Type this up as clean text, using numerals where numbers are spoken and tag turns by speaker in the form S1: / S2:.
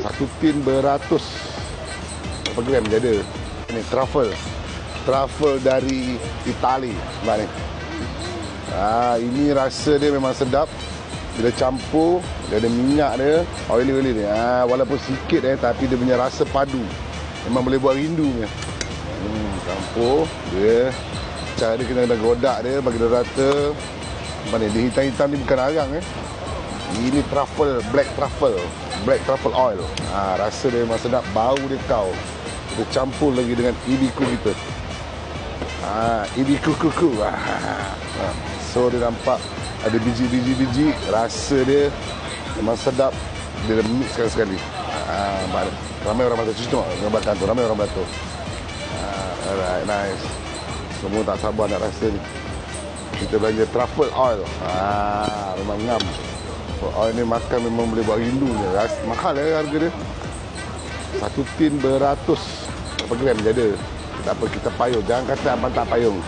S1: Satu tin beratus berapa gram dia ada. Ini truffle. Truffle dari Itali. Nampak ni. Ini rasa dia memang sedap. Bila campur, dia ada minyak dia, oily dia. Walaupun sikit tapi dia punya rasa padu. Memang boleh buat rindu punya. Campur dia. Cara dia kena godak dia, bagi dia rata. Nampak ni, dia hitam-hitam ni bukan arang Ini truffle, black truffle oil. Rasa dia memang sedap, bau dia kau. Kita campur lagi dengan ibiku kita. Ibiku kuku. So dia nampak ada biji-biji, rasa dia memang sedap. Dia mix sekali. Ramai orang batu cuci tengok gambar tu, ramai orang batu. Alright, nice. Semua tak sabar nak rasa ni. Kita belanja truffle oil. Memang ngam. Oil ni makan memang boleh buat rindu je. Mahal harga dia. Satu tin beratus berapa gram dia ada. Tak apa, kita payung. Jangan kata abang tak payung.